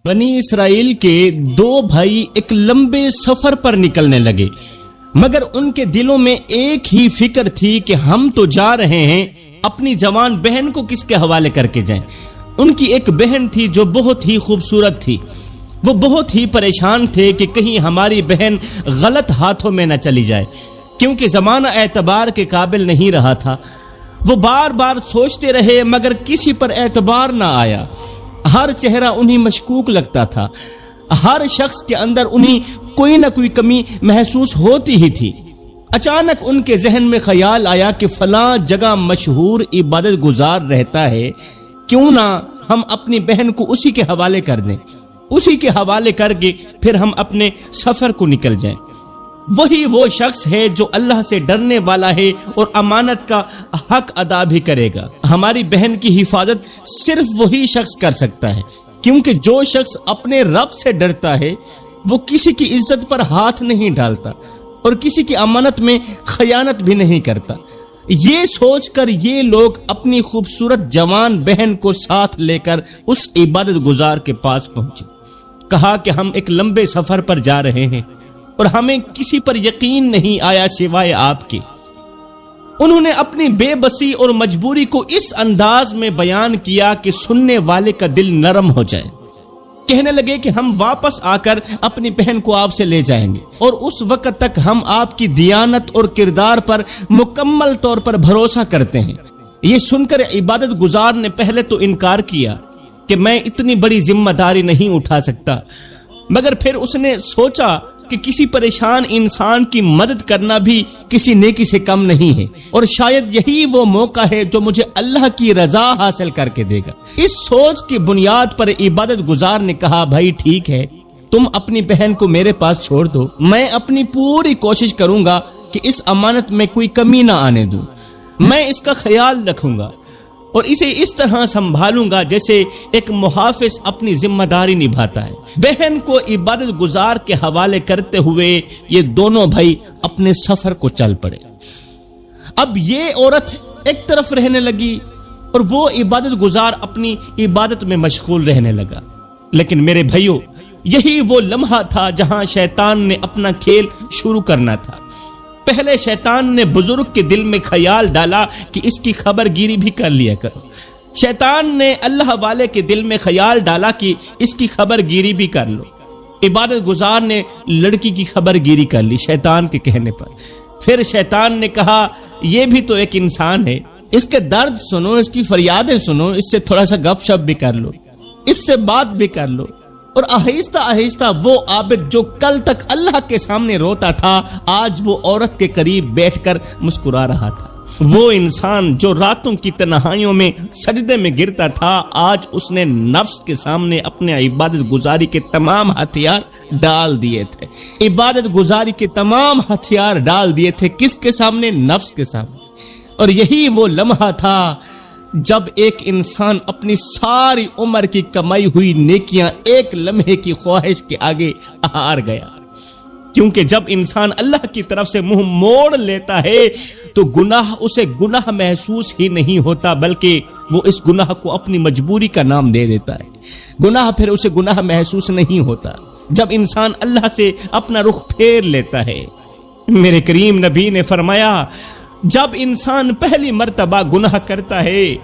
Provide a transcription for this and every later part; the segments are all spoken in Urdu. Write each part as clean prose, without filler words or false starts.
بنی اسرائیل کے دو بھائی ایک لمبے سفر پر نکلنے لگے، مگر ان کے دلوں میں ایک ہی فکر تھی کہ ہم تو جا رہے ہیں، اپنی جوان بہن کو کس کے حوالے کر کے جائیں۔ ان کی ایک بہن تھی جو بہت ہی خوبصورت تھی۔ وہ بہت ہی پریشان تھے کہ کہیں ہماری بہن غلط ہاتھوں میں نہ چلی جائے، کیونکہ زمانہ اعتبار کے قابل نہیں رہا تھا۔ وہ بار بار سوچتے رہے مگر کسی پر اعتبار نہ آیا۔ ہر چہرہ انہیں مشکوک لگتا تھا، ہر شخص کے اندر انہیں کوئی نہ کوئی کمی محسوس ہوتی ہی تھی۔ اچانک ان کے ذہن میں خیال آیا کہ فلاں جگہ مشہور عبادت گزار رہتا ہے، کیوں نہ ہم اپنی بہن کو اسی کے حوالے کر دیں، اسی کے حوالے کر کے پھر ہم اپنے سفر کو نکل جائیں۔ وہی وہ شخص ہے جو اللہ سے ڈرنے والا ہے اور امانت کا حق ادا بھی کرے گا۔ ہماری بہن کی حفاظت صرف وہی شخص کر سکتا ہے، کیونکہ جو شخص اپنے رب سے ڈرتا ہے وہ کسی کی عزت پر ہاتھ نہیں ڈالتا اور کسی کی امانت میں خیانت بھی نہیں کرتا۔ یہ سوچ کر یہ لوگ اپنی خوبصورت جوان بہن کو ساتھ لے کر اس عبادت گزار کے پاس پہنچے۔ کہا کہ ہم ایک لمبے سفر پر جا رہے ہیں اور ہمیں کسی پر یقین نہیں آیا سوائے آپ کے۔ انہوں نے اپنی بے بسی اور مجبوری کو اس انداز میں بیان کیا کہ سننے والے کا دل نرم ہو جائے۔ کہنے لگے کہ ہم واپس آ کر اپنی بہن کو آپ سے لے جائیں گے اور اس وقت تک ہم آپ کی دیانت اور کردار پر مکمل طور پر بھروسہ کرتے ہیں۔ یہ سن کر عبادت گزار نے پہلے تو انکار کیا کہ میں اتنی بڑی ذمہ داری نہیں اٹھا سکتا، مگر پھر اس نے سوچا کہ کسی پریشان انسان کی مدد کرنا بھی کسی نیکی سے کم نہیں ہے، اور شاید یہی وہ موقع ہے جو مجھے اللہ کی رضا حاصل کر کے دے گا۔ اس سوچ کی بنیاد پر عبادت گزار نے کہا، بھائی ٹھیک ہے، تم اپنی بہن کو میرے پاس چھوڑ دو، میں اپنی پوری کوشش کروں گا کہ اس امانت میں کوئی کمی نہ آنے دوں، میں اس کا خیال رکھوں گا اور اسے اس طرح سنبھالوں گا جیسے ایک محافظ اپنی ذمہ داری نبھاتا ہے۔ بہن کو عبادت گزار کے حوالے کرتے ہوئے یہ دونوں بھائی اپنے سفر کو چل پڑے۔ اب یہ عورت ایک طرف رہنے لگی اور وہ عبادت گزار اپنی عبادت میں مشغول رہنے لگا۔ لیکن میرے بھائیوں، یہی وہ لمحہ تھا جہاں شیطان نے اپنا کھیل شروع کرنا تھا۔ پہلے شیطان نے بزرگ کے دل میں خیال ڈالا کہ اس کی خبر گیری بھی کر لیا کرو۔ شیطان نے اللہ والے کے دل میں خیال ڈالا کہ اس کی خبر گیری بھی کر لو۔ عبادت گزار نے لڑکی کی خبر گیری کر لی شیطان کے کہنے پر۔ پھر شیطان نے کہا، یہ بھی تو ایک انسان ہے، اس کے درد سنو، اس کی فریادیں سنو، اس سے تھوڑا سا گپ شپ بھی کر لو، اس سے بات بھی کر لو۔ اور آہستہ آہستہ وہ عابد جو کل تک اللہ کے سامنے روتا تھا، آج وہ عورت کے قریب بیٹھ کر مسکرا رہا تھا۔ وہ انسان جو راتوں کی تنہائیوں میں سجدے میں گرتا تھا، آج اس نے نفس کے سامنے اپنے عبادت گزاری کے تمام ہتھیار ڈال دیے تھے۔ عبادت گزاری کے تمام ہتھیار ڈال دیے تھے کس کے سامنے؟ نفس کے سامنے۔ اور یہی وہ لمحہ تھا جب ایک انسان اپنی ساری عمر کی کمائی ہوئی نیکیاں ایک لمحے کی خواہش کے آگے ہار گیا۔ کیونکہ جب انسان اللہ کی طرف سے منہ موڑ لیتا ہے تو گناہ اسے گناہ محسوس ہی نہیں ہوتا، بلکہ وہ اس گناہ کو اپنی مجبوری کا نام دے دیتا ہے۔ گناہ پھر اسے گناہ محسوس نہیں ہوتا جب انسان اللہ سے اپنا رخ پھیر لیتا ہے۔ میرے کریم نبی نے فرمایا، جب انسان پہلی مرتبہ گناہ کرتا ہے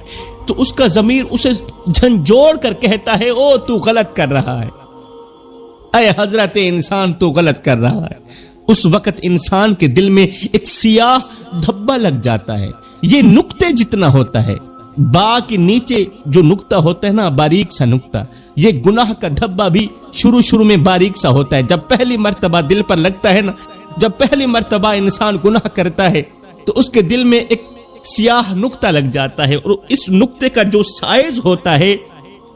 تو اس کا ضمیر اسے جھنجھوڑ کر کہتا ہے، او تو غلط کر رہا ہے، اے حضرت انسان تو غلط کر رہا ہے۔ اس وقت انسان کے دل میں ایک سیاہ دھبا لگ جاتا ہے۔ یہ نقطے جتنا ہوتا ہے، با کے نیچے جو نقطہ ہوتا ہے نا، باریک سا نقطہ، یہ گناہ کا دھبا بھی شروع میں باریک سا ہوتا ہے۔ جب پہلی مرتبہ دل پر لگتا ہے نا، جب پہلی مرتبہ انسان گناہ کرتا ہے تو اس کے دل میں ایک سیاہ نقطہ لگ جاتا ہے، اور اس نقطے کا جو سائز ہوتا ہے،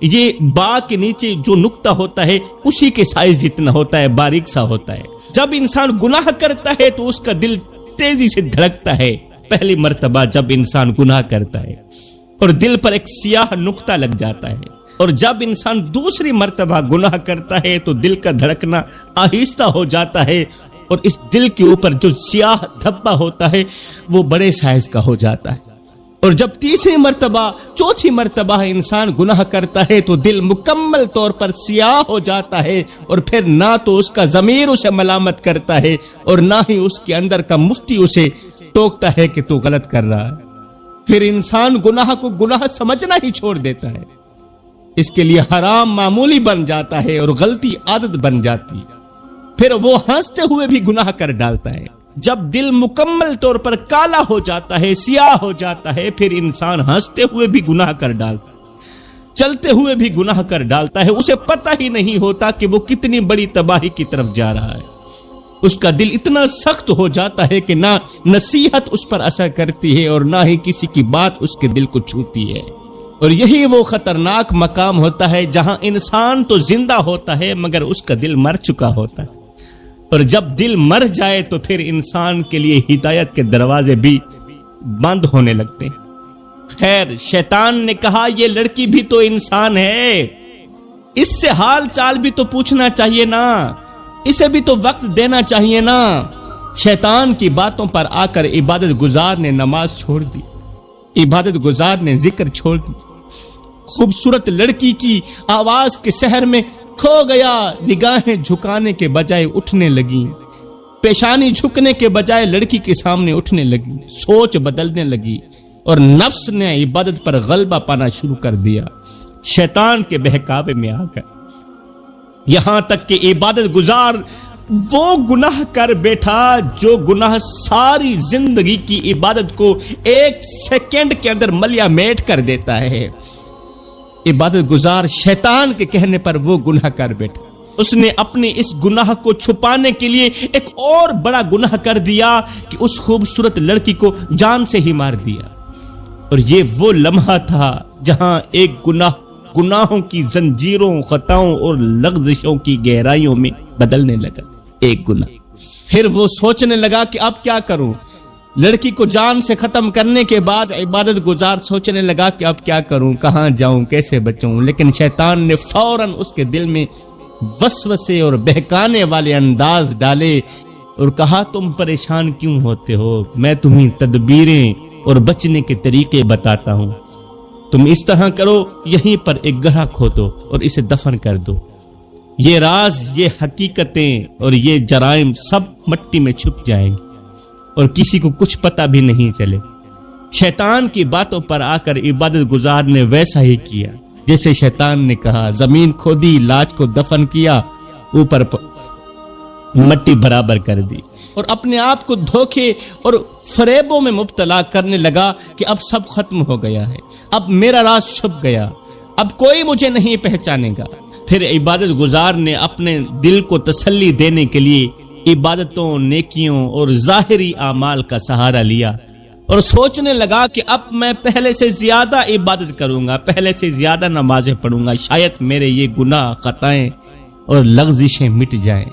یہ با کے نیچے جو نقطہ ہوتا ہے اسی کے سائز جتنا ہوتا ہے، باریک سا ہوتا ہے۔ جب انسان گناہ کرتا ہے تو اس کا دل تیزی سے دھڑکتا ہے پہلی مرتبہ جب انسان گناہ کرتا ہے، اور دل پر ایک سیاہ نقطہ لگ جاتا ہے۔ اور جب انسان دوسری مرتبہ گناہ کرتا ہے تو دل کا دھڑکنا آہستہ ہو جاتا ہے، اور اس دل کے اوپر جو سیاہ دھبا ہوتا ہے وہ بڑے سائز کا ہو جاتا ہے۔ اور جب تیسری مرتبہ چوتھی مرتبہ انسان گناہ کرتا ہے تو دل مکمل طور پر سیاہ ہو جاتا ہے، اور پھر نہ تو اس کا ضمیر اسے ملامت کرتا ہے اور نہ ہی اس کے اندر کا مفتی اسے ٹوکتا ہے کہ تو غلط کر رہا ہے۔ پھر انسان گناہ کو گناہ سمجھنا ہی چھوڑ دیتا ہے، اس کے لیے حرام معمولی بن جاتا ہے اور غلطی عادت بن جاتی ہے۔ پھر وہ ہنستے ہوئے بھی گناہ کر ڈالتا ہے۔ جب دل مکمل طور پر کالا ہو جاتا ہے، سیاہ ہو جاتا ہے، پھر انسان ہنستے ہوئے بھی گناہ کر ڈالتا ہے، چلتے ہوئے بھی گناہ کر ڈالتا ہے۔ اسے پتہ ہی نہیں ہوتا کہ وہ کتنی بڑی تباہی کی طرف جا رہا ہے۔ اس کا دل اتنا سخت ہو جاتا ہے کہ نہ نصیحت اس پر اثر کرتی ہے اور نہ ہی کسی کی بات اس کے دل کو چھوتی ہے۔ اور یہی وہ خطرناک مقام ہوتا ہے جہاں انسان تو زندہ ہوتا ہے مگر اس کا دل مر چکا ہوتا ہے، اور جب دل مر جائے تو پھر انسان کے لیے ہدایت کے دروازے بھی بند ہونے لگتے ہیں۔ خیر، شیطان نے کہا یہ لڑکی بھی تو انسان ہے، اس سے حال چال بھی تو پوچھنا چاہیے نا، اسے بھی تو وقت دینا چاہیے نا۔ شیطان کی باتوں پر آ کر عبادت گزار نے نماز چھوڑ دی، عبادت گزار نے ذکر چھوڑ دی، خوبصورت لڑکی کی آواز کے سحر میں کھو گیا، نگاہیں جھکانے کے بجائے اٹھنے لگی، پیشانی جھکنے کے بجائے لڑکی کے سامنے اٹھنے لگی، سوچ بدلنے لگی اور نفس نے عبادت پر غلبہ پانا شروع کر دیا، شیطان کے بہکاوے میں آ کر، یہاں تک کہ عبادت گزار وہ گناہ کر بیٹھا جو گناہ ساری زندگی کی عبادت کو ایک سیکنڈ کے اندر ملیا میٹ کر دیتا ہے۔ عبادت گزار شیطان کے کہنے پر وہ گناہ کر بیٹھا، اس نے اپنے اس گناہ کو چھپانے کے لیے ایک اور بڑا گناہ کر دیا کہ اس خوبصورت لڑکی کو جان سے ہی مار دیا۔ اور یہ وہ لمحہ تھا جہاں ایک گناہوں کی زنجیروں، خطاؤں اور لغزشوں کی گہرائیوں میں بدلنے لگا ایک گناہ۔ پھر وہ سوچنے لگا کہ اب کیا کروں، لڑکی کو جان سے ختم کرنے کے بعد عبادت گزار سوچنے لگا کہ اب کیا کروں، کہاں جاؤں، کیسے بچوں، لیکن شیطان نے فوراً اس کے دل میں وسوسے اور بہکانے والے انداز ڈالے اور کہا تم پریشان کیوں ہوتے ہو، میں تمہیں تدبیریں اور بچنے کے طریقے بتاتا ہوں، تم اس طرح کرو، یہیں پر ایک گڑھا کھودو اور اسے دفن کر دو، یہ راز، یہ حقیقتیں اور یہ جرائم سب مٹی میں چھپ جائیں گے اور کسی کو کچھ پتہ بھی نہیں چلے۔ شیطان کی باتوں پر آ کر عبادت گزار نے ویسا ہی کیا جیسے شیطان نے کہا، زمین کھودی، لاش کو دفن کیا، اوپر مٹی برابر کر دی اور اپنے آپ کو دھوکے اور فریبوں میں مبتلا کرنے لگا کہ اب سب ختم ہو گیا ہے، اب میرا راز چھپ گیا، اب کوئی مجھے نہیں پہچانے گا۔ پھر عبادت گزار نے اپنے دل کو تسلی دینے کے لیے عبادتوں، نیکیوں اور ظاہری اعمال کا سہارا لیا اور سوچنے لگا کہ اب میں پہلے سے زیادہ عبادت کروں گا، پہلے سے زیادہ نمازیں پڑھوں گا، شاید میرے یہ گناہ، خطائیں اور لغزشیں مٹ جائیں۔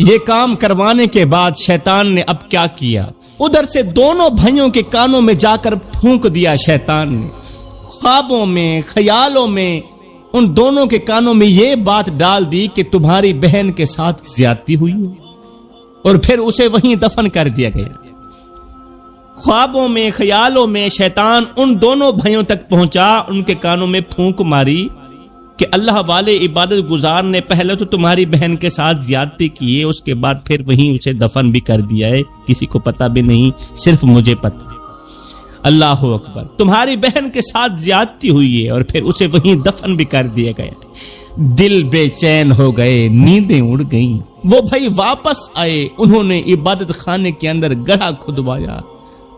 یہ کام کروانے کے بعد شیطان نے اب کیا کیا، ادھر سے دونوں بھائیوں کے کانوں میں جا کر پھونک دیا شیطان نے، خوابوں میں، خیالوں میں ان دونوں کے کانوں میں یہ بات ڈال دی کہ تمہاری بہن کے ساتھ زیادتی ہوئی ہے، اور پھر اسے وہیں دفن کر دیا گیا۔ خوابوں میں، خیالوں میں شیطان ان دونوں بھائیوں تک پہنچا، ان کے کانوں میں پھونک ماری کہ اللہ والے عبادت گزار نے پہلے تو تمہاری بہن کے ساتھ زیادتی کی ہے، اس کے بعد پھر وہیں اسے دفن بھی کر دیا ہے، کسی کو پتہ بھی نہیں، صرف مجھے پتہ ہے۔ اللہ اکبر، تمہاری بہن کے ساتھ زیادتی ہوئی ہے اور پھر اسے وہیں دفن بھی کر دیا گیا۔ دل بے چین ہو گئے، نیندیں اڑ گئیں۔ وہ بھائی واپس آئے، انہوں نے عبادت خانے کے اندر گڑھا کھدوایا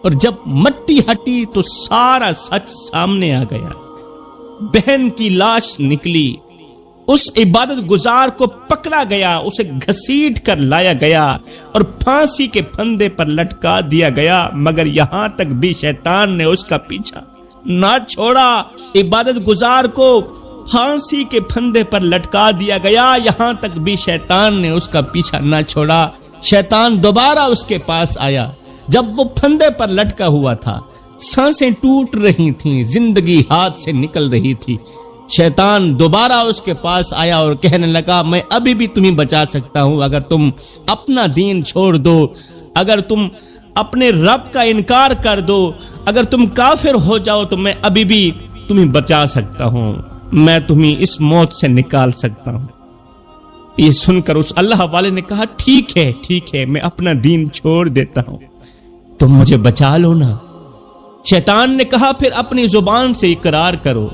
اور جب مٹی ہٹی تو سارا سچ سامنے آ گیا۔ بہن کی لاش نکلی، اس عبادت گزار کو پکڑا گیا، اسے گھسیٹ کر لایا گیا اور پھانسی کے پھندے پر لٹکا دیا گیا، مگر یہاں تک بھی شیطان نے اس کا پیچھا نہ چھوڑا۔ عبادت گزار کو پھانسی کے پھندے پر لٹکا دیا گیا، یہاں تک بھی شیطان نے اس کا پیچھا نہ چھوڑا۔ شیطان دوبارہ اس کے پاس آیا جب وہ پھندے پر لٹکا ہوا تھا، سانسیں ٹوٹ رہی تھیں، زندگی ہاتھ سے نکل رہی تھی۔ شیطان دوبارہ اس کے پاس آیا اور کہنے لگا، میں ابھی بھی تمہیں بچا سکتا ہوں، اگر تم اپنا دین چھوڑ دو، اگر تم اپنے رب کا انکار کر دو، اگر تم کافر ہو جاؤ تو میں ابھی بھی تمہیں بچا سکتا ہوں، میں تمہیں اس موت سے نکال سکتا ہوں۔ یہ سن کر اس اللہ والے نے کہا ٹھیک ہے میں اپنا دین چھوڑ دیتا ہوں، تم مجھے بچا لو نا۔ شیطان نے کہا پھر اپنی زبان سے اقرار کرو،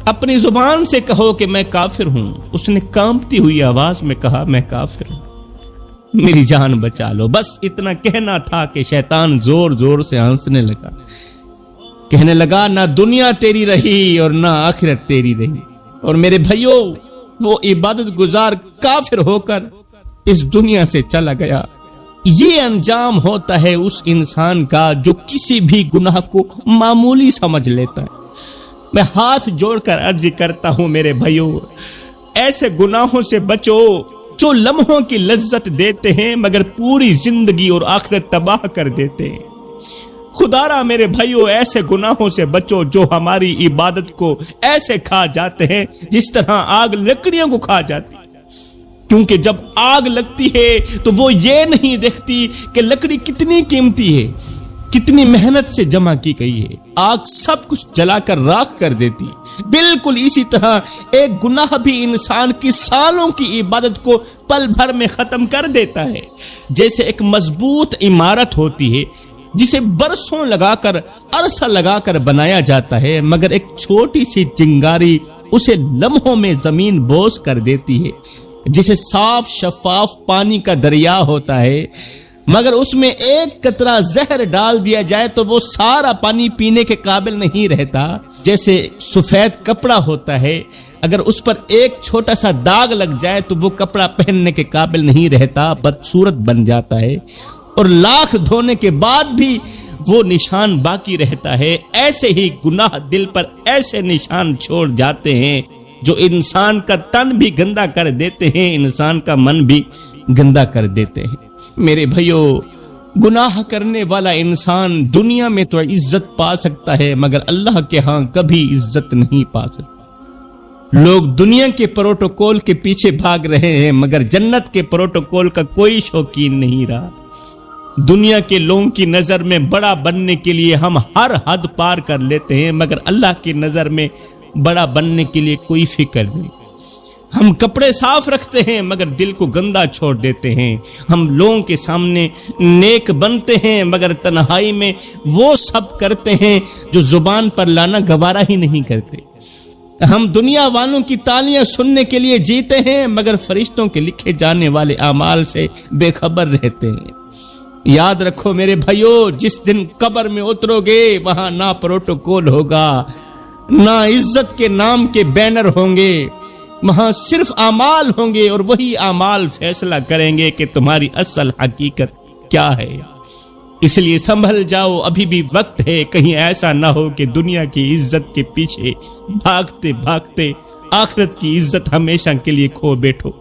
اپنی زبان سے کہو کہ میں کافر ہوں۔ اس نے کانپتی ہوئی آواز میں کہا میں کافر ہوں، میری جان بچا لو۔ بس اتنا کہنا تھا کہ شیطان زور زور سے ہنسنے لگا، کہنے لگا نہ دنیا تیری رہی اور نہ آخرت تیری رہی۔ اور میرے بھائیوں، وہ عبادت گزار کافر ہو کر اس دنیا سے چلا گیا۔ یہ انجام ہوتا ہے اس انسان کا جو کسی بھی گناہ کو معمولی سمجھ لیتا ہے۔ میں ہاتھ جوڑ کر عرض کرتا ہوں میرے بھائیوں، ایسے گناہوں سے بچو جو لمحوں کی لذت دیتے ہیں مگر پوری زندگی اور آخرت تباہ کر دیتے ہیں۔ خدا را میرے بھائیوں، ایسے گناہوں سے بچو جو ہماری عبادت کو ایسے کھا جاتے ہیں جس طرح آگ لکڑیوں کو کھا جاتی ہے۔ کیونکہ جب آگ لگتی ہے تو وہ یہ نہیں دیکھتی کہ لکڑی کتنی قیمتی ہے، کتنی محنت سے جمع کی گئی ہے، آگ سب کچھ جلا کر راکھ کر دیتی ہے۔ بالکل اسی طرح ایک گناہ بھی انسان کی سالوں کی عبادت کو پل بھر میں ختم کر دیتا ہے۔ جیسے ایک مضبوط عمارت ہوتی ہے جسے برسوں لگا کر، عرصہ لگا کر بنایا جاتا ہے، مگر ایک چھوٹی سی چنگاری اسے لمحوں میں زمین بوس کر دیتی ہے۔ جسے صاف شفاف پانی کا دریا ہوتا ہے، مگر اس میں ایک قطرہ زہر ڈال دیا جائے تو وہ سارا پانی پینے کے قابل نہیں رہتا۔ جیسے سفید کپڑا ہوتا ہے، اگر اس پر ایک چھوٹا سا داغ لگ جائے تو وہ کپڑا پہننے کے قابل نہیں رہتا، بدصورت بن جاتا ہے، اور لاکھ دھونے کے بعد بھی وہ نشان باقی رہتا ہے۔ ایسے ہی گناہ دل پر ایسے نشان چھوڑ جاتے ہیں جو انسان کا تن بھی گندا کر دیتے ہیں، انسان کا من بھی گندا کر دیتے ہیں۔ میرے بھائیوں، گناہ کرنے والا انسان دنیا میں تو عزت پا سکتا ہے مگر اللہ کے ہاں کبھی عزت نہیں پا سکتا۔ لوگ دنیا کے پروٹوکول کے پیچھے بھاگ رہے ہیں مگر جنت کے پروٹوکول کا کوئی شوقین نہیں رہا۔ دنیا کے لوگوں کی نظر میں بڑا بننے کے لیے ہم ہر حد پار کر لیتے ہیں مگر اللہ کی نظر میں بڑا بننے کے لیے کوئی فکر نہیں۔ ہم کپڑے صاف رکھتے ہیں مگر دل کو گندا چھوڑ دیتے ہیں۔ ہم لوگوں کے سامنے نیک بنتے ہیں مگر تنہائی میں وہ سب کرتے ہیں جو زبان پر لانا گوارا ہی نہیں کرتے۔ ہم دنیا والوں کی تالیاں سننے کے لیے جیتے ہیں مگر فرشتوں کے لکھے جانے والے اعمال سے بے خبر رہتے ہیں۔ یاد رکھو میرے بھائیوں، جس دن قبر میں اترو گے وہاں نہ پروٹوکول ہوگا، نہ عزت کے نام کے بینر ہوں گے، وہاں صرف اعمال ہوں گے اور وہی اعمال فیصلہ کریں گے کہ تمہاری اصل حقیقت کیا ہے۔ اس لیے سنبھل جاؤ، ابھی بھی وقت ہے، کہیں ایسا نہ ہو کہ دنیا کی عزت کے پیچھے بھاگتے بھاگتے آخرت کی عزت ہمیشہ کے لیے کھو بیٹھو۔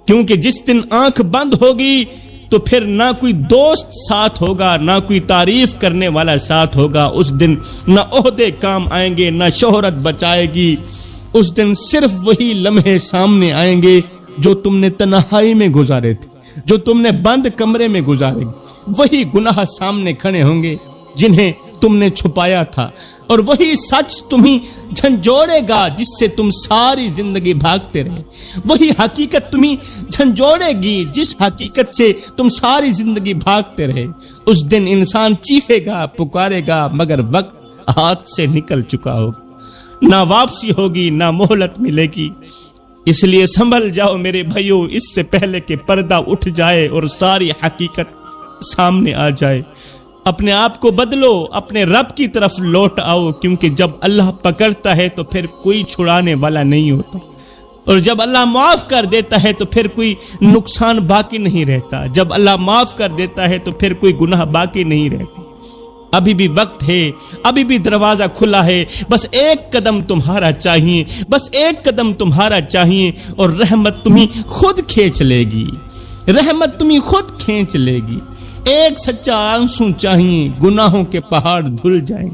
کیونکہ جس دن آنکھ بند ہوگی تو پھر نہ کوئی دوست ساتھ ہوگا، نہ کوئی تعریف کرنے والا ساتھ ہوگا۔ اس دن نہ عہدے کام آئیں گے، نہ شہرت بچائے گی۔ اس دن صرف وہی لمحے سامنے آئیں گے جو تم نے تنہائی میں گزارے تھے، جو تم نے بند کمرے میں گزارے، وہی گناہ سامنے کھڑے ہوں گے جنہیں تم نے چھپایا تھا، اور وہی سچ تمہیں جھنجھوڑے گا جس سے تم ساری زندگی بھاگتے رہے، وہی حقیقت تمہیں جھنجھوڑے گی جس حقیقت سے تم ساری زندگی بھاگتے رہے۔ اس دن انسان چیخے گا، پکارے گا، مگر وقت ہاتھ سے نکل چکا ہوگا، نہ واپسی ہوگی، نہ مہلت ملے گی۔ اس لیے سنبھل جاؤ میرے بھائیوں، اس سے پہلے کہ پردہ اٹھ جائے اور ساری حقیقت سامنے آ جائے۔ اپنے آپ کو بدلو، اپنے رب کی طرف لوٹ آؤ، کیونکہ جب اللہ پکڑتا ہے تو پھر کوئی چھڑانے والا نہیں ہوتا، اور جب اللہ معاف کر دیتا ہے تو پھر کوئی نقصان باقی نہیں رہتا، جب اللہ معاف کر دیتا ہے تو پھر کوئی گناہ باقی نہیں رہتا۔ ابھی بھی وقت ہے، ابھی بھی دروازہ کھلا ہے، بس ایک قدم تمہارا چاہیے، بس ایک قدم تمہارا چاہیے، اور رحمت تمہیں خود کھینچ لے گی، رحمت تمہیں خود کھینچ لے گی۔ ایک سچا آنسو چاہیے، گناہوں کے پہاڑ دھل جائیں،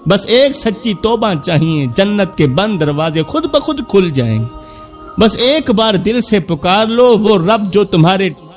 بس ایک سچی توبہ چاہیے، جنت کے بند دروازے خود بخود کھل جائیں۔ بس ایک بار دل سے پکار لو وہ رب جو تمہارے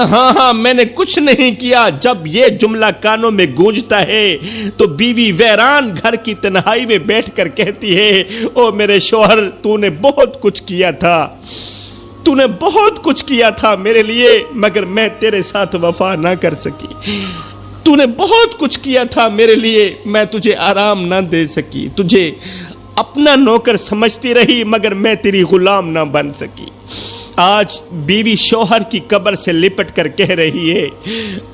ہاں میں نے کچھ نہیں کیا۔ جب یہ جملہ کانوں میں گونجتا ہے تو بیوی ویران گھر کی تنہائی میں بیٹھ کر کہتی ہے، او میرے شوہر، تو نے بہت کچھ کیا تھا، تو نے بہت کچھ کیا تھا میرے لیے، مگر میں تیرے ساتھ وفا نہ کر سکی۔ تو نے بہت کچھ کیا تھا میرے لیے، میں تجھے آرام نہ دے سکی، تجھے اپنا نوکر سمجھتی رہی، مگر میں تیری غلام نہ بن سکی۔ آج بیوی شوہر کی قبر سے لپٹ کر کہہ رہی ہے،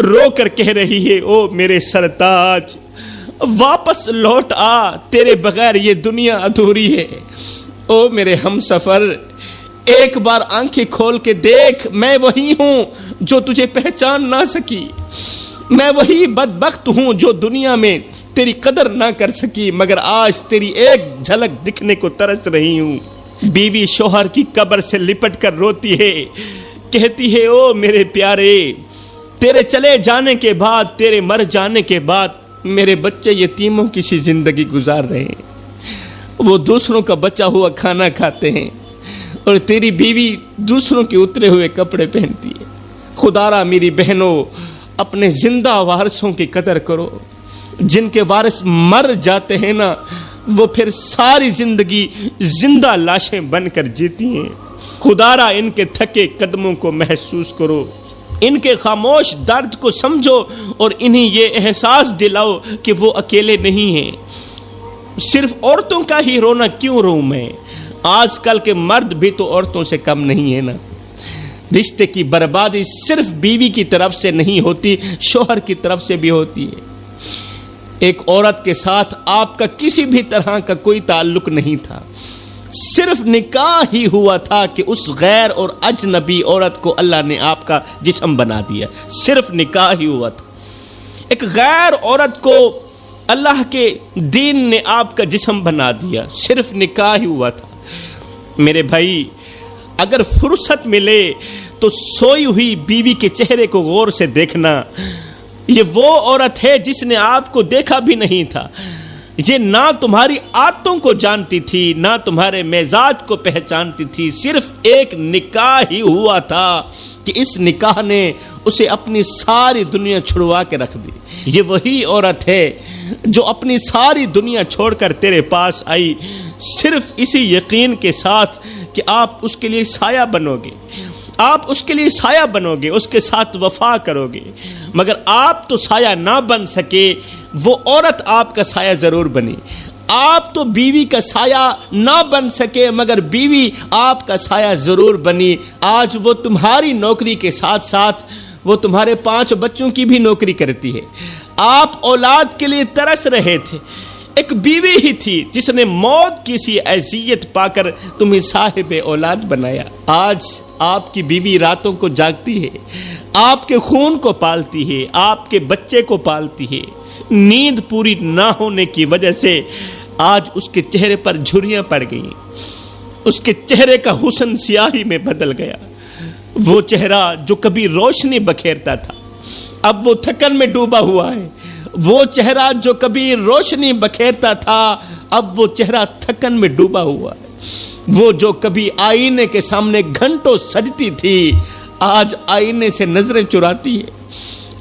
رو کر کہہ رہی ہے، او میرے سرتاج، واپس لوٹ آ، تیرے بغیر یہ دنیا ادھوری ہے۔ او میرے ہم سفر، ایک بار آنکھیں کھول کے دیکھ، میں وہی ہوں جو تجھے پہچان نہ سکی، میں وہی بدبخت ہوں جو دنیا میں تیری قدر نہ کر سکی، مگر آج تیری ایک جھلک دکھنے کو ترس رہی ہوں۔ بیوی شوہر کی قبر سے لپٹ کر روتی ہے، کہتی ہے، او میرے پیارے، تیرے چلے جانے کے بعد، تیرے مر جانے کے بعد میرے بچے یتیموں کی سی زندگی گزار رہے ہیں، وہ دوسروں کا بچا ہوا کھانا کھاتے ہیں، اور تیری بیوی دوسروں کے اترے ہوئے کپڑے پہنتی ہے۔ خدا را میری بہنوں، اپنے زندہ وارثوں کی قدر کرو، جن کے وارث مر جاتے ہیں نا، وہ پھر ساری زندگی زندہ لاشیں بن کر جیتی ہیں۔ خدا را ان کے تھکے قدموں کو محسوس کرو، ان کے خاموش درد کو سمجھو، اور انہیں یہ احساس دلاؤ کہ وہ اکیلے نہیں ہیں۔ صرف عورتوں کا ہی رونا کیوں روں میں؟ آج کل کے مرد بھی تو عورتوں سے کم نہیں ہے نا۔ رشتے کی بربادی صرف بیوی کی طرف سے نہیں ہوتی، شوہر کی طرف سے بھی ہوتی ہے۔ ایک عورت کے ساتھ آپ کا کسی بھی طرح کا کوئی تعلق نہیں تھا، صرف نکاح ہی ہوا تھا کہ اس غیر اور اجنبی عورت کو اللہ نے آپ کا جسم بنا دیا، صرف نکاح ہی ہوا تھا۔ ایک غیر عورت کو اللہ کے دین نے آپ کا جسم بنا دیا، صرف نکاح ہی ہوا تھا۔ میرے بھائی، اگر فرصت ملے تو سوئی ہوئی بیوی کے چہرے کو غور سے دیکھنا۔ یہ وہ عورت ہے جس نے آپ کو دیکھا بھی نہیں تھا، یہ نہ تمہاری عادتوں کو جانتی تھی، نہ تمہارے مزاج کو پہچانتی تھی، صرف ایک نکاح ہی ہوا تھا کہ اس نکاح نے اسے اپنی ساری دنیا چھڑوا کے رکھ دی۔ یہ وہی عورت ہے جو اپنی ساری دنیا چھوڑ کر تیرے پاس آئی، صرف اسی یقین کے ساتھ کہ آپ اس کے لیے سایہ بنو گے، آپ اس کے لیے سایہ بنو گے، اس کے ساتھ وفا کرو گے۔ مگر آپ تو سایہ نہ بن سکے، وہ عورت آپ کا سایہ ضرور بنی۔ آپ تو بیوی کا سایہ نہ بن سکے، مگر بیوی آپ کا سایہ ضرور بنی۔ آج وہ تمہاری نوکری کے ساتھ ساتھ وہ تمہارے 5 بچوں کی بھی نوکری کرتی ہے۔ آپ اولاد کے لیے ترس رہے تھے، ایک بیوی ہی تھی جس نے موت کی سی اذیت پا کر تمہیں صاحب اولاد بنایا۔ آج آپ کی بیوی راتوں کو جاگتی ہے، آپ کے خون کو پالتی ہے، آپ کے بچے کو پالتی ہے۔ نیند پوری نہ ہونے کی وجہ سے آج اس کے چہرے پر جھریاں پڑ گئیں، اس کے چہرے کا حسن سیاہی میں بدل گیا۔ وہ چہرہ جو کبھی روشنی بکھیرتا تھا، اب وہ تھکن میں ڈوبا ہوا ہے۔ وہ چہرہ جو کبھی روشنی بکھیرتا تھا، اب وہ چہرہ تھکن میں ڈوبا ہوا ہے۔ وہ جو کبھی آئینے کے سامنے گھنٹوں سجتی تھی، آج آئینے سے نظریں چراتی ہے۔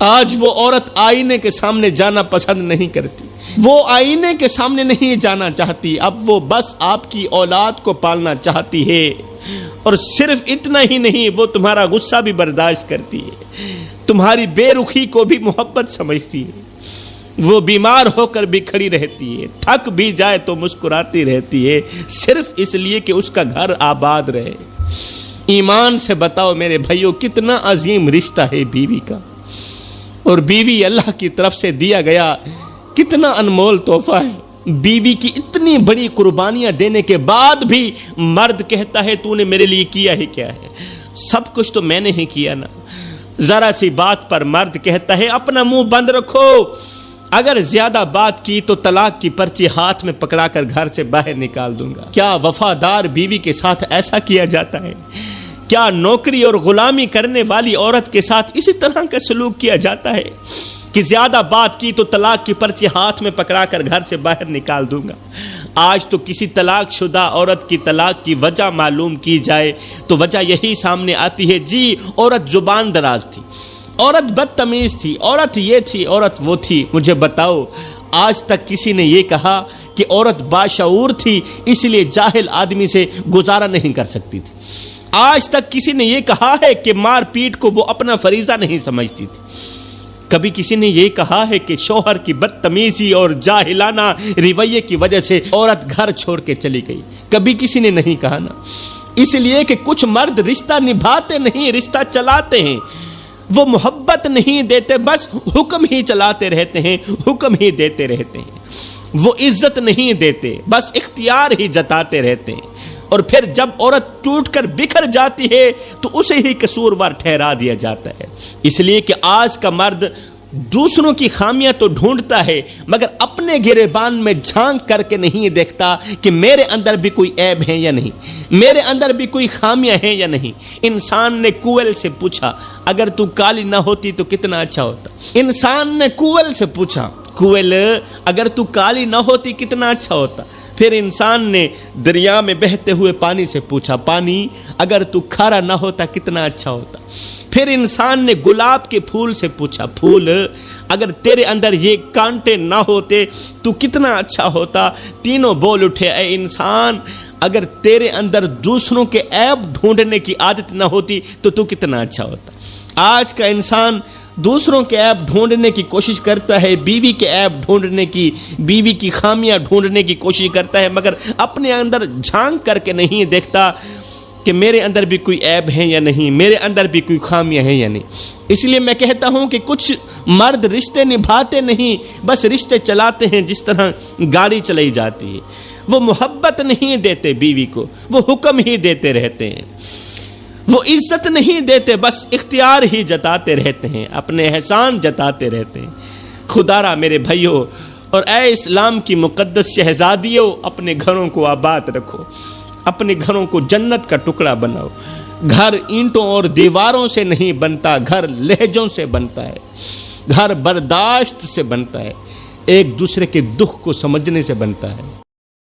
آج وہ عورت آئینے کے سامنے جانا پسند نہیں کرتی، وہ آئینے کے سامنے نہیں جانا چاہتی، اب وہ بس آپ کی اولاد کو پالنا چاہتی ہے۔ اور صرف اتنا ہی نہیں، وہ تمہارا غصہ بھی برداشت کرتی ہے، تمہاری بے رخی کو بھی محبت سمجھتی ہے۔ وہ بیمار ہو کر بھی کھڑی رہتی ہے، تھک بھی جائے تو مسکراتی رہتی ہے، صرف اس لیے کہ اس کا گھر آباد رہے۔ ایمان سے بتاؤ میرے بھائیوں، کتنا عظیم رشتہ ہے بیوی کا، اور بیوی اللہ کی طرف سے دیا گیا کتنا انمول تحفہ ہے۔ بیوی کی اتنی بڑی قربانیاں دینے کے بعد بھی مرد کہتا ہے، تو نے میرے لیے کیا ہی کیا ہے؟ سب کچھ تو میں نے ہی کیا نا۔ ذرا سی بات پر مرد کہتا ہے، اپنا منہ بند رکھو، اگر زیادہ بات کی تو طلاق کی پرچی ہاتھ میں پکڑا کر گھر سے باہر نکال دوں گا۔ کیا وفادار بیوی کے ساتھ ایسا کیا جاتا ہے؟ کیا نوکری اور غلامی کرنے والی عورت کے ساتھ اسی طرح کا سلوک کیا جاتا ہے کہ زیادہ بات کی تو طلاق کی پرچی ہاتھ میں پکڑا کر گھر سے باہر نکال دوں گا؟ آج تو کسی طلاق شدہ عورت کی طلاق کی وجہ معلوم کی جائے تو وجہ یہی سامنے آتی ہے، جی عورت زبان دراز تھی، عورت بدتمیز تھی، عورت یہ تھی، عورت وہ تھی۔ مجھے بتاؤ، آج تک کسی نے یہ کہا کہ عورت باشعور تھی اس لیے جاہل آدمی سے گزارا نہیں کر سکتی تھی؟ آج تک کسی نے یہ کہا ہے کہ مار پیٹ کو وہ اپنا فریضہ نہیں سمجھتی تھی؟ کبھی کسی نے یہ کہا ہے کہ شوہر کی بدتمیزی اور جاہلانہ رویے کی وجہ سے عورت گھر چھوڑ کے چلی گئی؟ کبھی کسی نے نہیں کہا نا۔ اس لیے کہ کچھ مرد رشتہ نبھاتے نہیں، رشتہ چلاتے ہیں۔ وہ محبت نہیں دیتے، بس حکم ہی چلاتے رہتے ہیں، حکم ہی دیتے رہتے ہیں۔ وہ عزت نہیں دیتے، بس اختیار ہی جتاتے رہتے ہیں۔ اور پھر جب عورت ٹوٹ کر بکھر جاتی ہے تو اسے ہی قصوروار ٹھہرا دیا جاتا ہے۔ اس لیے کہ آج کا مرد دوسروں کی خامیاں تو ڈھونڈتا ہے مگر اپنے گریبان میں جھانک کر کے نہیں دیکھتا کہ میرے اندر بھی کوئی عیب ہے یا نہیں، میرے اندر بھی کوئی خامیاں ہیں یا نہیں۔ انسان نے کوئل سے پوچھا اگر تو کالی نہ ہوتی تو کتنا اچھا ہوتا۔ انسان نے کوئل سے پوچھا، کوئل اگر تو کالی نہ ہوتی کتنا اچھا ہوتا۔ پھر انسان نے دریا میں بہتے ہوئے پانی سے پوچھا، پانی اگر تو کھارا نہ ہوتا کتنا اچھا ہوتا۔ پھر انسان نے گلاب کے پھول سے پوچھا، پھول اگر تیرے اندر یہ کانٹے نہ ہوتے تو کتنا اچھا ہوتا۔ تینوں بول اٹھے، اے انسان اگر تیرے اندر دوسروں کے عیب ڈھونڈنے کی عادت نہ ہوتی تو کتنا اچھا ہوتا۔ آج کا انسان دوسروں کے عیب ڈھونڈنے کی کوشش کرتا ہے، بیوی کے عیب ڈھونڈنے کی، بیوی کی خامیاں ڈھونڈنے کی کوشش کرتا ہے مگر اپنے اندر جھانک کر کے نہیں دیکھتا کہ میرے اندر بھی کوئی عیب ہے یا نہیں، میرے اندر بھی کوئی خامیاں ہیں یا نہیں۔ اس لیے میں کہتا ہوں کہ کچھ مرد رشتے نبھاتے نہیں، بس رشتے چلاتے ہیں جس طرح گاڑی چلائی جاتی ہے۔ وہ محبت نہیں دیتے بیوی کو، وہ حکم ہی دیتے رہتے ہیں۔ وہ عزت نہیں دیتے، بس اختیار ہی جتاتے رہتے ہیں، اپنے احسان جتاتے رہتے ہیں۔ خدا را میرے بھائیوں اور اے اسلام کی مقدس شہزادیوں، اپنے گھروں کو آباد رکھو، اپنے گھروں کو جنت کا ٹکڑا بناؤ۔ گھر اینٹوں اور دیواروں سے نہیں بنتا، گھر لہجوں سے بنتا ہے، گھر برداشت سے بنتا ہے، ایک دوسرے کے دکھ کو سمجھنے سے بنتا ہے۔